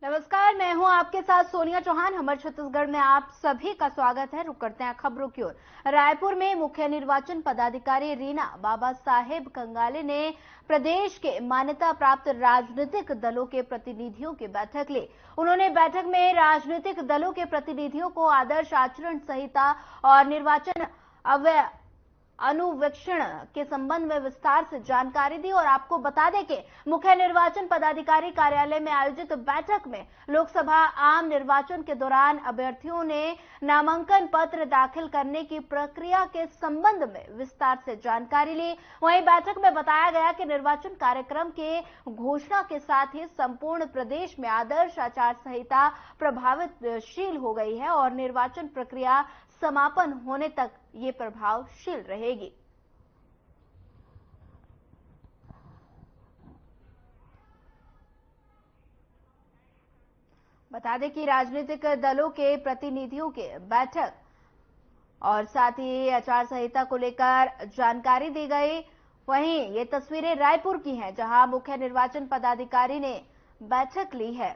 नमस्कार, मैं हूं आपके साथ सोनिया चौहान। हमर छत्तीसगढ़ में आप सभी का स्वागत है। रुक करते हैं खबरों की ओर। रायपुर में मुख्य निर्वाचन पदाधिकारी रीना बाबा साहेब कंगाले ने प्रदेश के मान्यता प्राप्त राजनीतिक दलों के प्रतिनिधियों की बैठक ली। उन्होंने बैठक में राजनीतिक दलों के प्रतिनिधियों को आदर्श आचरण संहिता और निर्वाचन अनुवीक्षण के संबंध में विस्तार से जानकारी दी। और आपको बता दें कि मुख्य निर्वाचन पदाधिकारी कार्यालय में आयोजित बैठक में लोकसभा आम निर्वाचन के दौरान अभ्यर्थियों ने नामांकन पत्र दाखिल करने की प्रक्रिया के संबंध में विस्तार से जानकारी ली। वहीं बैठक में बताया गया कि निर्वाचन कार्यक्रम के घोषणा के साथ ही संपूर्ण प्रदेश में आदर्श आचार संहिता प्रभावशील हो गई है और निर्वाचन प्रक्रिया समापन होने तक ये प्रभावशील रहेगी। बता दें कि राजनीतिक दलों के प्रतिनिधियों के बैठक और साथ ही आचार संहिता को लेकर जानकारी दी गई। वहीं ये तस्वीरें रायपुर की हैं, जहां मुख्य निर्वाचन पदाधिकारी ने बैठक ली है।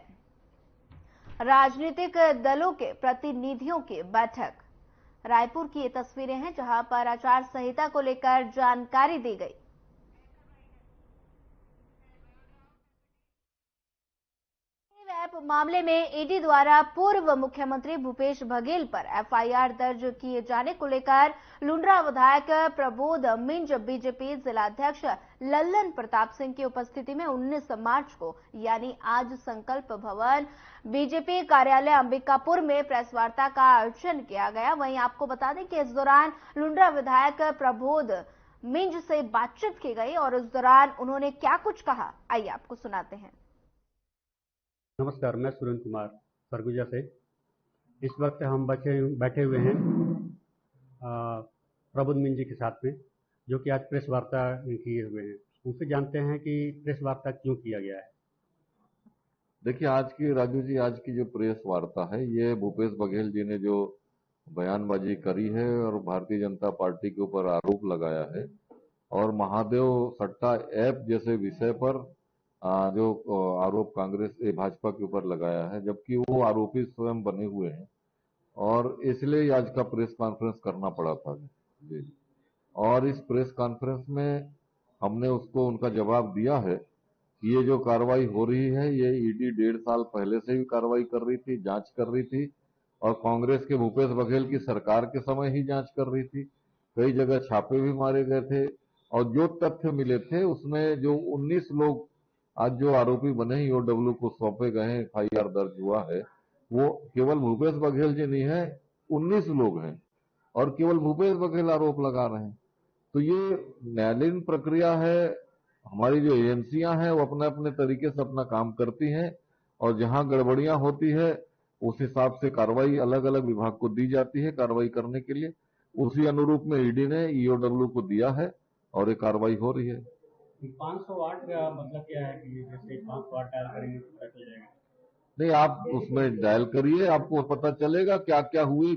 राजनीतिक दलों के प्रतिनिधियों की बैठक रायपुर की ये तस्वीरें हैं, जहां पर आचार संहिता को लेकर जानकारी दी गई। ऐप मामले में ईडी द्वारा पूर्व मुख्यमंत्री भूपेश बघेल पर एफआईआर दर्ज किए जाने को लेकर लुंड्रा विधायक प्रबोध मिंज बीजेपी जिलाध्यक्ष लल्लन प्रताप सिंह की उपस्थिति में 19 मार्च को यानी आज संकल्प भवन बीजेपी कार्यालय अंबिकापुर में प्रेस वार्ता का आयोजन किया गया। वहीं आपको बता दें कि इस दौरान लुंड्रा विधायक प्रबोध मिंज से बातचीत की गई और इस दौरान उन्होंने क्या कुछ कहा, आइए आपको सुनाते हैं। नमस्कार, मैं सुरेंद्र कुमार सरगुजा से। इस वक्त हम बैठे हुए हैं प्रबोध मिंज जी के साथ में, जो कि आज प्रेस वार्ता किए हुए हैं। उनसे जानते हैं कि प्रेस वार्ता क्यों किया गया है। देखिए, राजू जी, आज की जो प्रेस वार्ता है, ये भूपेश बघेल जी ने जो बयानबाजी करी है और भारतीय जनता पार्टी के ऊपर आरोप लगाया है और महादेव सट्टा ऐप जैसे विषय पर जो आरोप कांग्रेस भाजपा के ऊपर लगाया है, जबकि वो आरोपी स्वयं बने हुए हैं, और इसलिए आज का प्रेस कॉन्फ्रेंस करना पड़ा था जी। और इस प्रेस कॉन्फ्रेंस में हमने उनका जवाब दिया है कि ये जो कार्रवाई हो रही है, ये ईडी 1.5 साल पहले से भी कार्रवाई कर रही थी, जांच कर रही थी, और कांग्रेस के भूपेश बघेल की सरकार के समय ही जांच कर रही थी। कई जगह छापे भी मारे गए थे और जो तथ्य मिले थे उसमें जो 19 लोग आज जो आरोपी बने हैं, ईओडब्ल्यू को सौंपे गए, एफआईआर दर्ज हुआ है, वो केवल भूपेश बघेल जी नहीं है, 19 लोग हैं और केवल भूपेश बघेल आरोप लगा रहे हैं। तो ये न्यायालयीन प्रक्रिया है। हमारी जो एजेंसियां हैं वो अपने अपने तरीके से अपना काम करती हैं और जहां गड़बड़ियां होती है उस हिसाब से कार्रवाई अलग अलग विभाग को दी जाती है कार्रवाई करने के लिए। उसी अनुरूप में ईडी ने ईओडब्ल्यू को दिया है और ये कार्रवाई हो रही है। 508 का मतलब क्या है कि जैसे 508 डायल करेंगे तो पता चल जाएगा? नहीं, आप उसमें डायल करिए, आपको पता चलेगा क्या क्या हुई,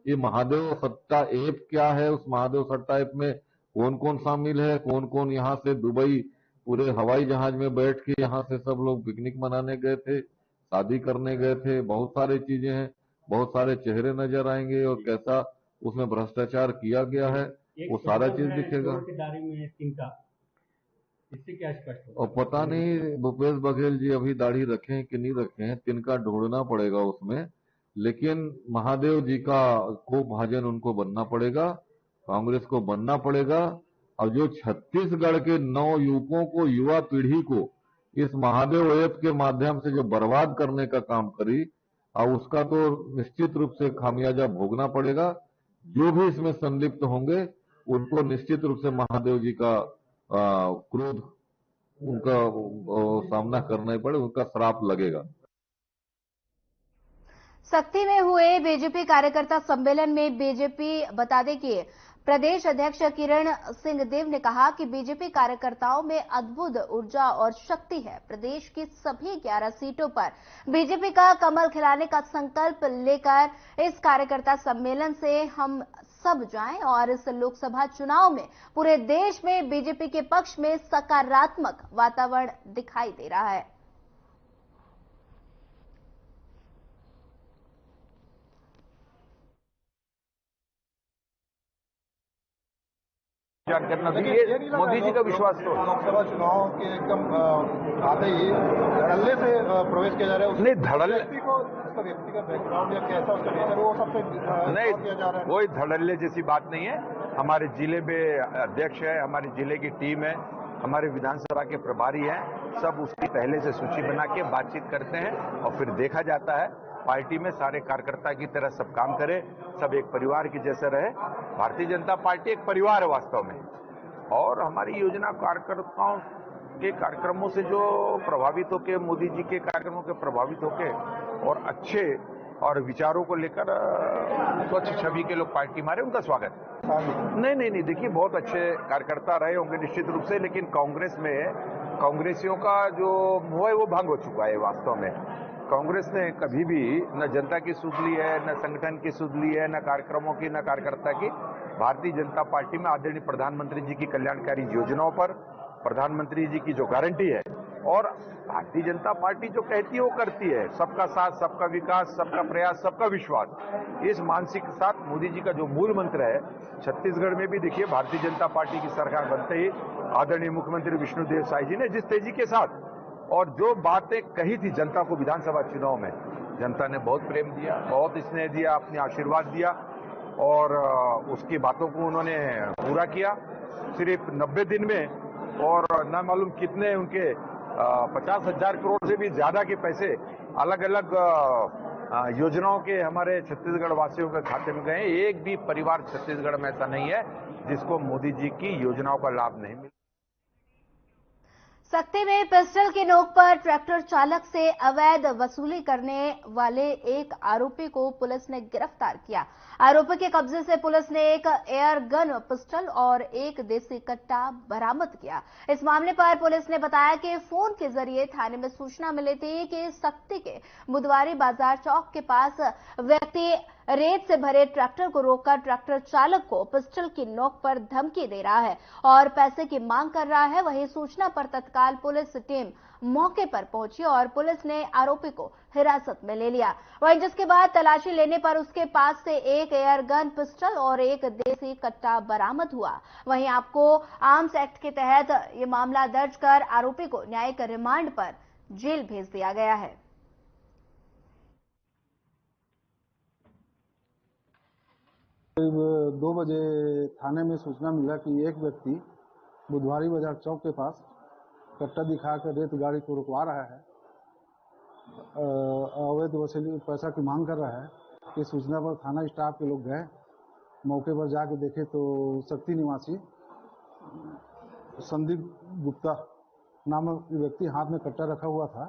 ये महादेव सट्टा ऐप क्या है, उस महादेव सट्टा ऐप में कौन कौन शामिल है, कौन कौन यहाँ से दुबई पूरे हवाई जहाज में बैठ के यहाँ से सब लोग पिकनिक मनाने गए थे, शादी करने गए थे, बहुत सारी चीजें हैं, बहुत सारे चेहरे नजर आएंगे और कैसा उसमें भ्रष्टाचार किया गया है वो सारा चीज दिखेगा। इससे क्या स्पष्ट होगा? और पता नहीं भूपेश बघेल जी अभी दाढ़ी रखे हैं कि नहीं रखे हैं, तिनका ढूंढना पड़ेगा उसमें, लेकिन महादेव जी को महाजन उनको बनना पड़ेगा, कांग्रेस को बनना पड़ेगा। और जो छत्तीसगढ़ के 9 युवकों को, युवा पीढ़ी को इस महादेव ऐप के माध्यम से जो बर्बाद करने का काम करी, और उसका तो निश्चित रूप से खामियाजा भोगना पड़ेगा। जो भी इसमें संलिप्त होंगे उनको निश्चित रूप से महादेव जी का क्रोध उनका सामना करना पड़े, उनका श्राप लगेगा। सक्ती में हुए बीजेपी कार्यकर्ता सम्मेलन में बीजेपी बता दें कि प्रदेश अध्यक्ष किरण सिंह देव ने कहा कि बीजेपी कार्यकर्ताओं में अद्भुत ऊर्जा और शक्ति है। प्रदेश की सभी 11 सीटों पर बीजेपी का कमल खिलाने का संकल्प लेकर इस कार्यकर्ता सम्मेलन से हम सब जाएं और इस लोकसभा चुनाव में पूरे देश में बीजेपी के पक्ष में सकारात्मक वातावरण दिखाई दे रहा है। पहचान करना, तो ये मोदी जी का विश्वास तो लोकसभा चुनाव के एकदम आते ही धड़ल्ले से प्रवेश किया जा रहा है। नहीं, धड़ल्ले व्यक्ति का बैकग्राउंड या कैसा उसका नेचर वो सबसे नहीं, किया जा रहा है। कोई धड़ल्ले जैसी बात नहीं है। हमारे जिले में अध्यक्ष है, हमारे जिले की टीम है, हमारे विधानसभा के प्रभारी हैं, सब उसकी पहले से सूची बना के बातचीत करते हैं और फिर देखा जाता है। पार्टी में सारे कार्यकर्ता की तरह सब काम करे, सब एक परिवार की जैसे रहे। भारतीय जनता पार्टी एक परिवार है वास्तव में, और हमारी योजना कार्यकर्ताओं के कार्यक्रमों से जो प्रभावित होके, मोदी जी के कार्यक्रमों के प्रभावित होके और अच्छे और विचारों को लेकर स्वच्छ छवि के लोग पार्टी मारे, उनका स्वागत है। नहीं, देखिए बहुत अच्छे कार्यकर्ता रहे होंगे निश्चित रूप से, लेकिन कांग्रेस में कांग्रेसियों का जो मोह है वो भंग हो चुका है। वास्तव में कांग्रेस ने कभी भी न जनता की सुध ली है, न संगठन की सुध ली है, न कार्यक्रमों की, न कार्यकर्ता की। भारतीय जनता पार्टी में आदरणीय प्रधानमंत्री जी की कल्याणकारी योजनाओं पर, प्रधानमंत्री जी की जो गारंटी है, और भारतीय जनता पार्टी जो कहती है वो करती है। सबका साथ, सबका विकास, सबका प्रयास, सबका विश्वास, इस मानसिक के साथ मोदी जी का जो मूल मंत्र है, छत्तीसगढ़ में भी देखिए भारतीय जनता पार्टी की सरकार बनते ही आदरणीय मुख्यमंत्री विष्णुदेव साय जी ने जिस तेजी के साथ और जो बातें कही थी जनता को विधानसभा चुनाव में, जनता ने बहुत प्रेम दिया, बहुत स्नेह दिया, अपने आशीर्वाद दिया, और उसकी बातों को उन्होंने पूरा किया सिर्फ 90 दिन में। और न मालूम कितने उनके 50,000 करोड़ से भी ज्यादा के पैसे अलग अलग योजनाओं के हमारे छत्तीसगढ़ वासियों के खाते में गए। एक भी परिवार छत्तीसगढ़ में ऐसा नहीं है जिसको मोदी जी की योजनाओं का लाभ नहीं मिला। सख्ती में पिस्टल की नोक पर ट्रैक्टर चालक से अवैध वसूली करने वाले एक आरोपी को पुलिस ने गिरफ्तार किया। आरोपी के कब्जे से पुलिस ने एक एयर गन पिस्टल और एक देसी कट्टा बरामद किया। इस मामले पर पुलिस ने बताया कि फोन के जरिए थाने में सूचना मिली थी कि सख्ती के बुधवारी बाजार चौक के पास व्यक्ति रेत से भरे ट्रैक्टर को रोककर ट्रैक्टर चालक को पिस्टल की नोक पर धमकी दे रहा है और पैसे की मांग कर रहा है। वहीं सूचना पर तत्काल पुलिस टीम मौके पर पहुंची और पुलिस ने आरोपी को हिरासत में ले लिया। वहीं जिसके बाद तलाशी लेने पर उसके पास से एक एयर गन पिस्टल और एक देसी कट्टा बरामद हुआ। वहीं आपको आर्म्स एक्ट के तहत ये मामला दर्ज कर आरोपी को न्यायिक रिमांड पर जेल भेज दिया गया है। करीब 2 बजे थाने में सूचना मिला कि एक व्यक्ति बुधवारी बाजार चौक के पास कट्टा दिखाकर रेत गाड़ी को रुकवा रहा है, अवैध वसूली पैसा की मांग कर रहा है। इस सूचना पर थाना स्टाफ के लोग गए, मौके पर जाके देखे तो शक्ति निवासी संदीप गुप्ता नामक व्यक्ति हाथ में कट्टा रखा हुआ था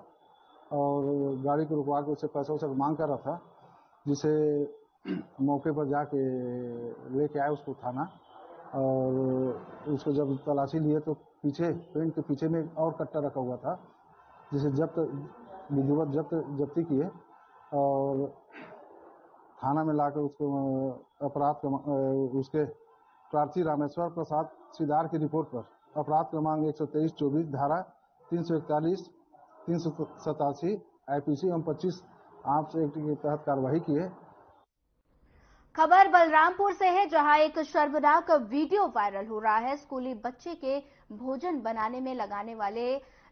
और गाड़ी को रुकवा के उससे पैसा वैसा मांग कर रहा था, जिसे मौके पर जाके लेके आए उसको थाना। और उसको जब तलाशी लिए तो पीछे पेंट के पीछे में और कट्टा रखा हुआ था, जिसे विधिवत जब्ती किए और थाना में लाकर उसको अपराध उसके प्रार्थी रामेश्वर प्रसाद सिदार की रिपोर्ट पर अपराध क्रमांक 123/24 धारा 341, 387 IPC एवं 25 आर्म्स एक्ट के तहत कार्रवाई की है। खबर बलरामपुर से है, जहां एक शर्मनाक वीडियो वायरल हो रहा है। स्कूली बच्चे के भोजन बनाने में लगाने वाले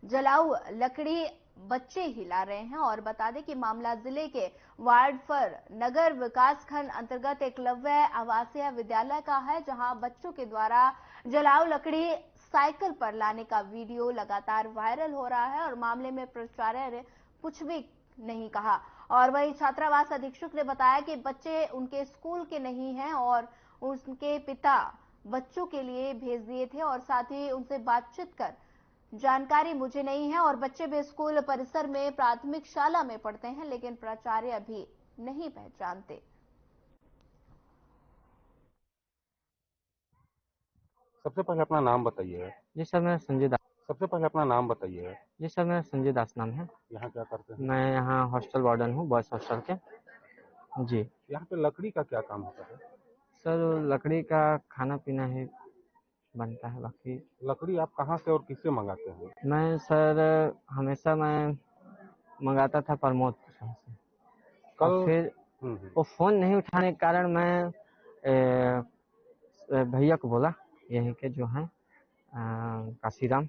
जलाऊ लकड़ी बच्चे हिला रहे हैं। और बता दें कि मामला जिले के वार्डफर नगर विकास खंड अंतर्गत एकलव्य आवासीय विद्यालय का है, जहां बच्चों के द्वारा जलाऊ लकड़ी साइकिल पर लाने का वीडियो लगातार वायरल हो रहा है। और मामले में प्राचार्य ने कुछ भी नहीं कहा। और वहीं छात्रावास अधीक्षक ने बताया कि बच्चे उनके स्कूल के नहीं हैं और उनके पिता बच्चों के लिए भेज दिए थे और साथ ही उनसे बातचीत कर जानकारी मुझे नहीं है। और बच्चे भी स्कूल परिसर में प्राथमिक शाला में पढ़ते हैं, लेकिन प्राचार्य अभी नहीं पहचानते। सबसे पहले अपना नाम बताइए। जी सर, मैं संजय दास। सबसे पहले अपना नाम बताइए। जी सर, मैं संजय दास नाम है। यहाँ क्या करते हैं? मैं यहाँ हॉस्टल वार्डन हूँ, बॉयज हॉस्टल के। जी। यहाँ पे लकड़ी का क्या काम होता है? सर लकड़ी का खाना पीना ही बनता है। बाकी लकड़ी आप कहाँ से और किससे मंगाते हैं? मैं सर हमेशा मैं मंगाता था प्रमोद से। कल फिर वो फोन नहीं उठाने के कारण मैं भैया को बोला यहीं के जो हैं काशीराम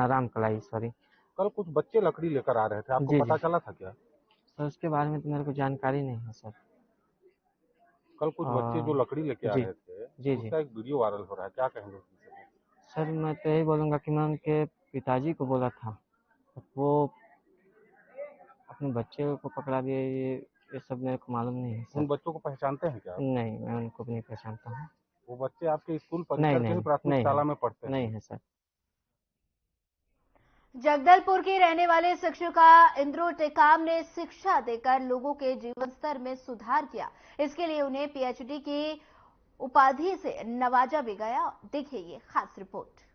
रामकलाई, सॉरी। कल कुछ बच्चे लकड़ी लेकर आ रहे थे, आपको जी पता जी चला था क्या? सर, उसके बारे में तो मेरे को जानकारी नहीं है सर। कल कुछ बच्चे जो लकड़ी लेके आ जी रहे थे, जी जी उसका एक वीडियो वायरल हो रहा है, क्या कहेंगे इस विषय में? सर, मैं तो यही बोलूँगा कि मैं उनके पिताजी को बोला था, वो अपने बच्चे को पकड़ा दिए। ये सब मेरे को मालूम नहीं है उन सर। बच्चों को पहचानते हैं क्या आप? नहीं, मैं उनको भी नहीं पहचानता हूँ। वो बच्चे आपके स्कूल नहीं परिसर के ही नहीं प्राथमिक नहीं शाला है, में पढ़ते हैं? नहीं है सर। जगदलपुर की रहने वाले शिक्षिका इंद्रो टेकाम ने शिक्षा देकर लोगों के जीवन स्तर में सुधार किया। इसके लिए उन्हें पीएचडी की उपाधि से नवाजा भी गया। देखिए ये खास रिपोर्ट।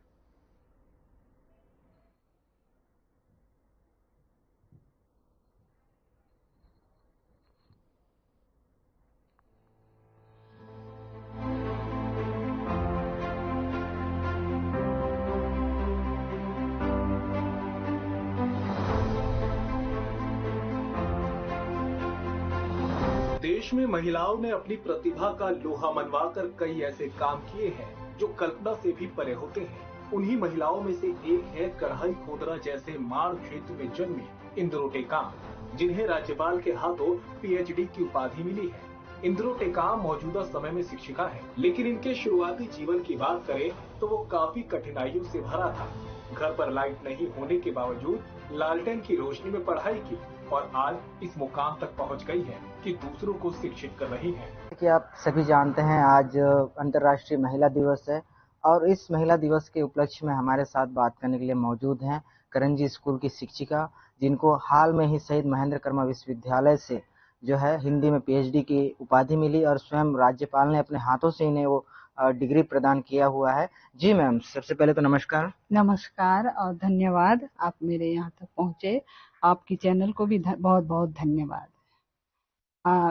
देश में महिलाओं ने अपनी प्रतिभा का लोहा मनवाकर कई ऐसे काम किए हैं जो कल्पना से भी परे होते हैं। उन्हीं महिलाओं में से एक है कढ़ाई खोदरा जैसे माड़ क्षेत्र में जन्मी इंद्रो टेकाम, जिन्हें राज्यपाल के हाथों पीएचडी की उपाधि मिली है। इंद्रो टेकाम मौजूदा समय में शिक्षिका है, लेकिन इनके शुरुआती जीवन की बात करें तो वो काफी कठिनाइयों से भरा था। घर पर लाइट नहीं होने के बावजूद लालटेन की रोशनी में पढ़ाई की और आज इस मुकाम तक पहुंच गई है कि दूसरों को शिक्षित कर रही है। कि आप सभी जानते हैं आज अंतर्राष्ट्रीय महिला दिवस है और इस महिला दिवस के उपलक्ष्य में हमारे साथ बात करने के लिए मौजूद हैं करंजी स्कूल की शिक्षिका, जिनको हाल में ही शहीद महेंद्र कर्मा विश्वविद्यालय से जो है हिंदी में पीएचडी की उपाधि मिली और स्वयं राज्यपाल ने अपने हाथों से इन्हें वो डिग्री प्रदान किया हुआ है। जी मैम, सबसे पहले तो नमस्कार। नमस्कार और धन्यवाद, आप मेरे यहाँ तक पहुँचे। आपकी चैनल को भी बहुत बहुत धन्यवाद।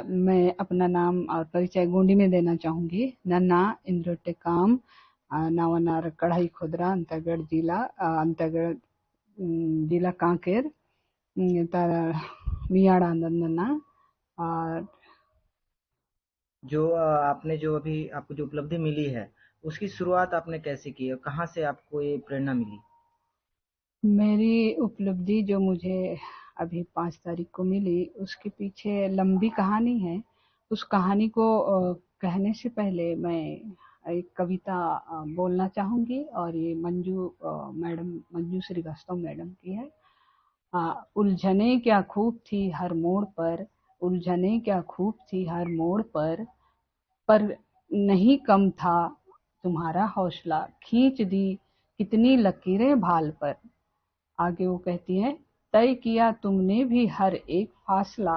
मैं अपना नाम और परिचय गोंडी में देना चाहूंगी। नन्ना इंद्रो टेकाम, नावनार कढ़ाई खुदरा, अंतरगढ़ जिला कांकेर, मियाड़ा नन्ना। और जो आपने जो अभी आपको जो उपलब्धि मिली है उसकी शुरुआत आपने कैसे की और कहाँ से आपको ये प्रेरणा मिली? मेरी उपलब्धि जो मुझे अभी 5 तारीख को मिली, उसके पीछे लंबी कहानी है। उस कहानी को कहने से पहले मैं एक कविता बोलना चाहूंगी और ये मंजू श्रीवास्तव मैडम की है। उलझने क्या खूब थी हर मोड़ पर, उलझने क्या खूब थी हर मोड़ पर नहीं कम था तुम्हारा हौसला, खींच दी कितनी लकीरें भाल पर। आगे वो कहती है, तय किया तुमने भी हर एक फासला,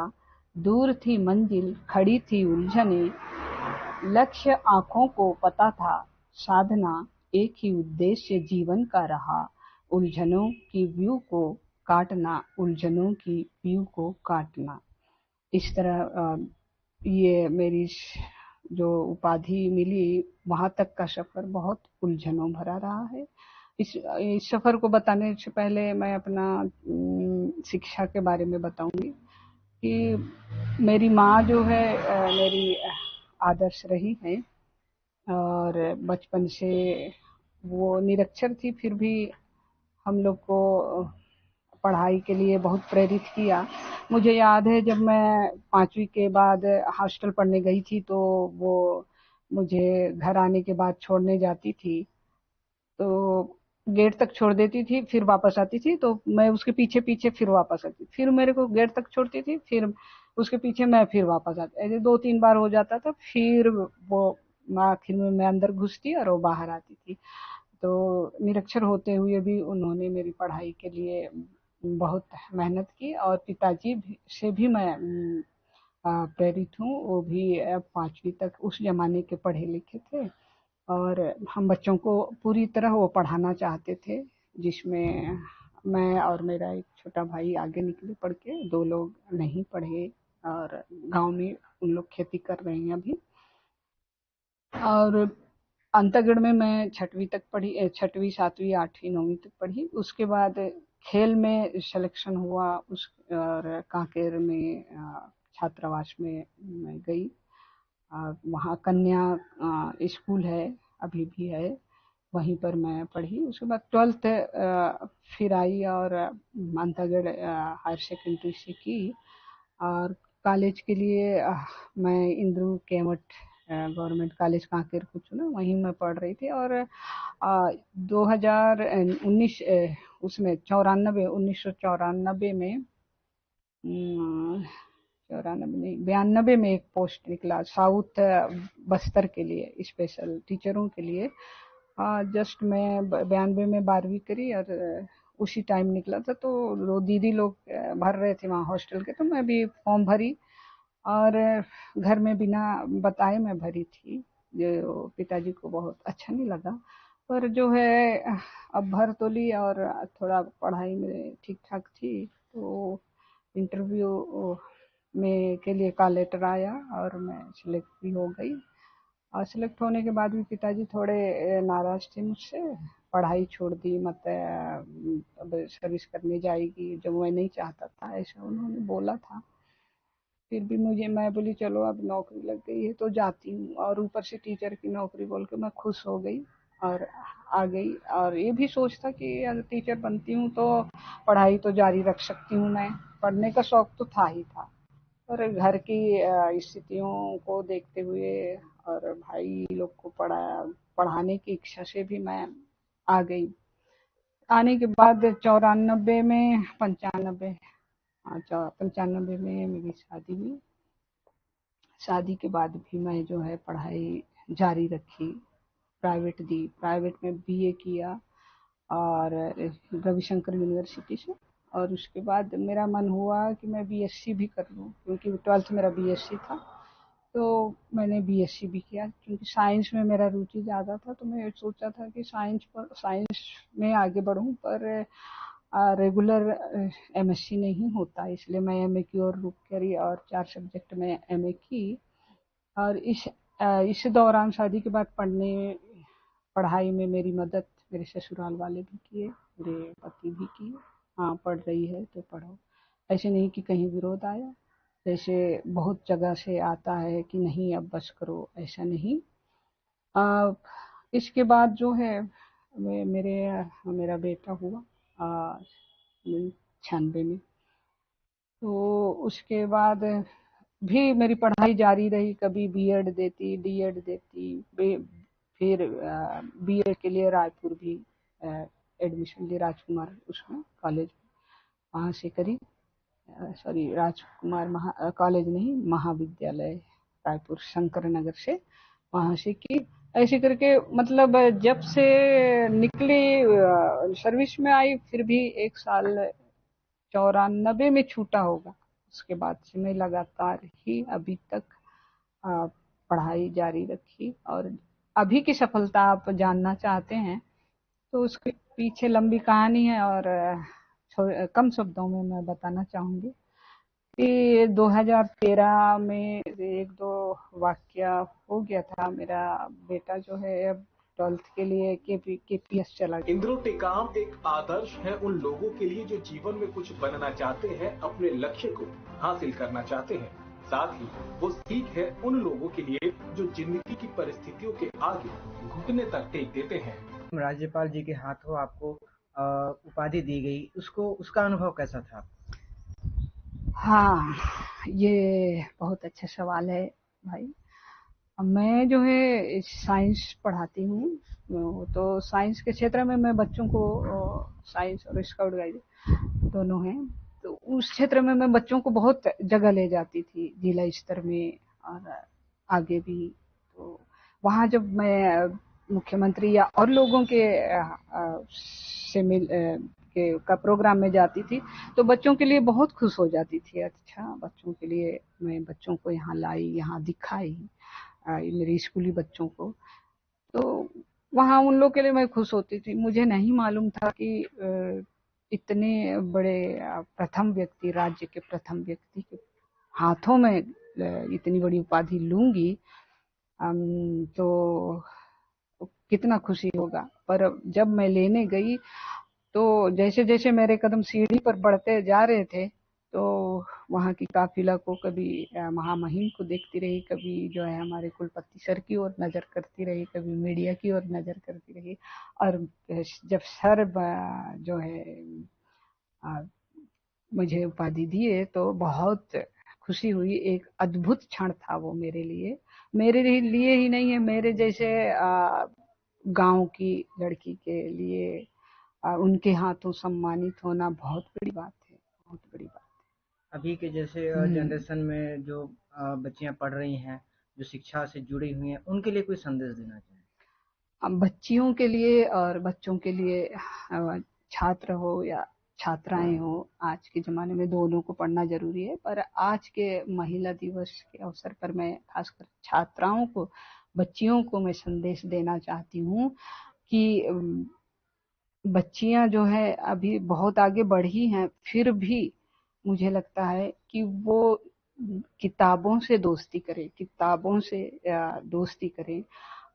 दूर थी मंजिल खड़ी थी उलझने, लक्ष्य आंखों को पता था, साधना एक ही उद्देश्य जीवन का रहा, उलझनों की व्यू को काटना, उलझनों की व्यू को काटना। इस तरह ये मेरी जो उपाधि मिली वहां तक का सफर बहुत उलझनों भरा रहा है। इस सफर को बताने से पहले मैं अपना शिक्षा के बारे में बताऊंगी कि मेरी माँ जो है मेरी आदर्श रही है और बचपन से वो निरक्षर थी, फिर भी हम लोग को पढ़ाई के लिए बहुत प्रेरित किया। मुझे याद है जब मैं 5वीं के बाद हॉस्टल पढ़ने गई थी तो वो मुझे घर आने के बाद छोड़ने जाती थी, तो गेट तक छोड़ देती थी, फिर वापस आती थी, तो मैं उसके पीछे पीछे फिर वापस आती, फिर मेरे को गेट तक छोड़ती थी, फिर उसके पीछे मैं फिर वापस आती। ऐसे 2-3 बार हो जाता था, फिर वो आखिर में मैं अंदर घुसती और वो बाहर आती थी। तो निरक्षर होते हुए भी उन्होंने मेरी पढ़ाई के लिए बहुत मेहनत की और पिताजी से भी मैं प्रेरित हूँ। वो भी 5वीं तक उस जमाने के पढ़े लिखे थे और हम बच्चों को पूरी तरह वो पढ़ाना चाहते थे, जिसमें मैं और मेरा एक छोटा भाई आगे निकले पढ़ के, 2 लोग नहीं पढ़े और गांव में उन लोग खेती कर रहे हैं अभी। और अंतागढ़ में मैं 6वीं तक पढ़ी, 6वीं 7वीं 8वीं 9वीं तक पढ़ी। उसके बाद खेल में सिलेक्शन हुआ और कांकेर में छात्रावास में मैं गई। वहाँ कन्या स्कूल है अभी भी है, वहीं पर मैं पढ़ी। उसके बाद 12th फिर आई और अंतागढ़ हायर सेकेंडरी से की। और कॉलेज के लिए मैं इंद्रू केवट गवर्नमेंट कॉलेज कांकेर को चुना, वहीं मैं पढ़ रही थी। और 2019 उसमें 1994 में 94 नहीं 92 में एक पोस्ट निकला साउथ बस्तर के लिए, स्पेशल टीचरों के लिए। जस्ट मैं 92 में 12वीं करी और उसी टाइम निकला था, तो दीदी लोग भर रहे थे वहाँ हॉस्टल के, तो मैं भी फॉर्म भरी और घर में बिना बताए मैं भरी थी। जो पिताजी को बहुत अच्छा नहीं लगा, पर जो है अब भर तो ली और थोड़ा पढ़ाई में ठीक ठाक थी, तो इंटरव्यू में के लिए का लेटर आया और मैं सिलेक्ट भी हो गई। और सिलेक्ट होने के बाद भी पिताजी थोड़े नाराज थे मुझसे, पढ़ाई छोड़ दी, मत अब सर्विस करने जाएगी, जो मैं नहीं चाहता था, ऐसा उन्होंने बोला था। फिर भी मैं बोली चलो अब नौकरी लग गई है तो जाती हूँ, और ऊपर से टीचर की नौकरी बोल के मैं खुश हो गई और आ गई। और ये भी सोच था कि अगर टीचर बनती हूँ तो पढ़ाई तो जारी रख सकती हूँ, मैं पढ़ने का शौक तो था ही था, और घर की स्थितियों को देखते हुए और भाई लोग को पढ़ाने की इच्छा से भी मैं आ गई। आने के बाद 94 में 95 में मेरी शादी हुई। शादी के बाद भी मैं जो है पढ़ाई जारी रखी, प्राइवेट दी, प्राइवेट में बीए किया और रविशंकर यूनिवर्सिटी से। और उसके बाद मेरा मन हुआ कि मैं बीएससी भी कर लूँ, क्योंकि 12th मेरा बीएससी था, तो मैंने बीएससी भी किया। क्योंकि साइंस में मेरा रुचि ज़्यादा था, तो मैं सोचा था कि साइंस में आगे बढ़ूँ, पर रेगुलर एमएससी नहीं होता, इसलिए मैं एमए की ओर रुख करी और 4 सब्जेक्ट में एमए की। और इस दौरान शादी के बाद पढ़ाई में मेरी मदद मेरे ससुराल वाले भी किए, मेरे पति भी किए। हाँ, पढ़ रही है तो पढ़ो, ऐसे नहीं कि कहीं विरोध आया, जैसे बहुत जगह से आता है कि नहीं अब बस करो, ऐसा नहीं। इसके बाद जो है मेरा बेटा हुआ 96 में, तो उसके बाद भी मेरी पढ़ाई जारी रही, कभी बीएड देती, डीएड देती, फिर बीएड के लिए रायपुर भी एडमिशन ली, राजकुमार उसमें कॉलेज, वहाँ से करी। सॉरी, राजकुमार कॉलेज नहीं, महाविद्यालय रायपुर शंकर नगर से, वहाँ से की। ऐसे करके मतलब जब से निकली सर्विस में आई, फिर भी 1 साल 94 में छूटा होगा, उसके बाद से मैं लगातार ही अभी तक पढ़ाई जारी रखी। और अभी की सफलता आप जानना चाहते हैं तो उसके पीछे लंबी कहानी है, और कम शब्दों में मैं बताना चाहूंगी कि 2013 में 1-2 वाकया हो गया था। मेरा बेटा जो है अब 12th के लिए केपीएस चला गया। इंद्रू टेकाम एक आदर्श है उन लोगों के लिए जो जीवन में कुछ बनना चाहते हैं, अपने लक्ष्य को हासिल करना चाहते हैं। साथ ही वो सीख है उन लोगों के लिए जो जिंदगी की परिस्थितियों के आगे घुटने तक टेक देते हैं। राज्यपाल जी के हाथों आपको उपाधि दी गई, उसका अनुभव कैसा था? हाँ, ये बहुत अच्छा सवाल है भाई। मैं जो है साइंस पढ़ाती हूँ, तो साइंस के क्षेत्र में मैं बच्चों को, साइंस और स्काउट गाइड दोनों हैं, तो उस क्षेत्र में मैं बच्चों को बहुत जगह ले जाती थी, जिला स्तर में और आगे भी। तो वहाँ जब मैं मुख्यमंत्री या और लोगों के का प्रोग्राम में जाती थी, तो बच्चों के लिए बहुत खुश हो जाती थी। अच्छा, बच्चों के लिए मैं बच्चों को यहाँ लाई, यहाँ दिखाई, मेरे स्कूली बच्चों को, तो वहाँ उन लोग के लिए मैं खुश होती थी। मुझे नहीं मालूम था कि इतने बड़े प्रथम व्यक्ति, राज्य के प्रथम व्यक्ति के हाथों में इतनी बड़ी उपाधि लूंगी, तो कितना खुशी होगा। पर जब मैं लेने गई, तो जैसे जैसे मेरे कदम सीढ़ी पर बढ़ते जा रहे थे, तो वहाँ की काफिला को, कभी महामहिम को देखती रही, कभी जो है हमारे कुलपति सर की ओर नजर करती रही, कभी मीडिया की ओर नजर करती रही। और जब सर जो है मुझे उपाधि दिए तो बहुत खुशी हुई। एक अद्भुत क्षण था वो मेरे लिए ही नहीं है, मेरे जैसे गांव की लड़की के लिए उनके हाथों सम्मानित होना बहुत बड़ी बात है, बहुत बड़ी बात है। अभी के जैसे जनरेशन में जो बच्चियां पढ़ रही हैं, जो शिक्षा से जुड़ी हुई हैं, उनके लिए कोई संदेश देना चाहिए? बच्चियों के लिए और बच्चों के लिए, छात्र हो या छात्राएं हो, आज के ज़माने में दोनों को पढ़ना ज़रूरी है। पर आज के महिला दिवस के अवसर पर मैं खासकर छात्राओं को, बच्चियों को मैं संदेश देना चाहती हूँ कि बच्चियां जो है अभी बहुत आगे बढ़ी हैं, फिर भी मुझे लगता है कि वो किताबों से दोस्ती करें, किताबों से दोस्ती करें।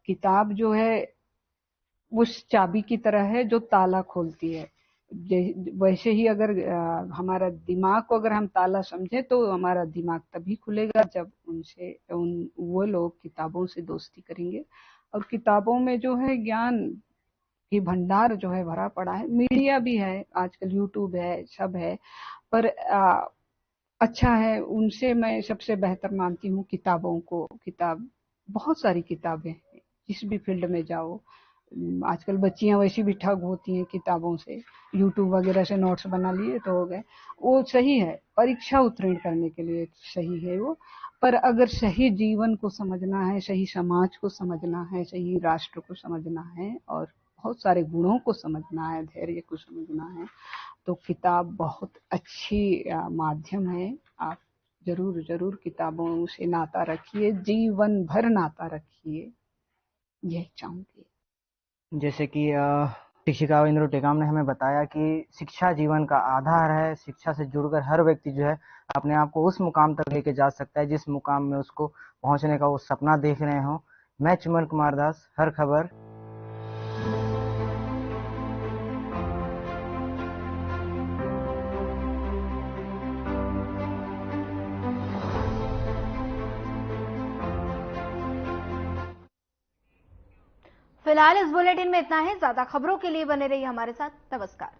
किताब जो है उस चाबी की तरह है जो ताला खोलती है। वैसे ही अगर हमारा दिमाग को अगर हम ताला समझे तो हमारा दिमाग तभी खुलेगा जब वो लोग किताबों से दोस्ती करेंगे। और किताबों में जो है ज्ञान की भंडार जो है भरा पड़ा है। मीडिया भी है, आजकल यूट्यूब है, सब है, पर अच्छा है। उनसे मैं सबसे बेहतर मानती हूँ किताबों को। किताब, बहुत सारी किताबें हैं, जिस भी फील्ड में जाओ। आजकल बच्चियां वैसी भी ठग होती हैं किताबों से, यूट्यूब वगैरह से नोट्स बना लिए तो हो गए। वो सही है, परीक्षा उत्तीर्ण करने के लिए सही है वो, पर अगर सही जीवन को समझना है, सही समाज को समझना है, सही राष्ट्र को समझना है और बहुत सारे गुणों को समझना है, धैर्य को समझना है, तो किताब बहुत अच्छी माध्यम है। आप जरूर जरूर किताबों से नाता रखिए, जीवन भर नाता रखिए, यही चाहूंगी। जैसे कि शिक्षिका इंद्रो टेकाम ने हमें बताया कि शिक्षा जीवन का आधार है। शिक्षा से जुड़कर हर व्यक्ति जो है अपने आप को उस मुकाम तक लेके जा सकता है जिस मुकाम में उसको पहुंचने का वो सपना देख रहे हो। मैं चिमन कुमार दास, हर खबर। फिलहाल इस बुलेटिन में इतना ही। ज्यादा खबरों के लिए बने रहिए हमारे साथ। नमस्कार।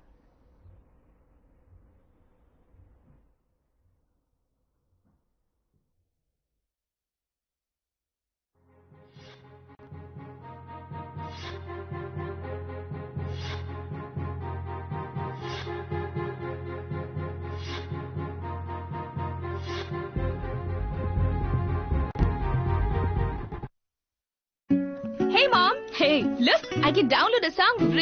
Hey mom, hey, look, I can download a song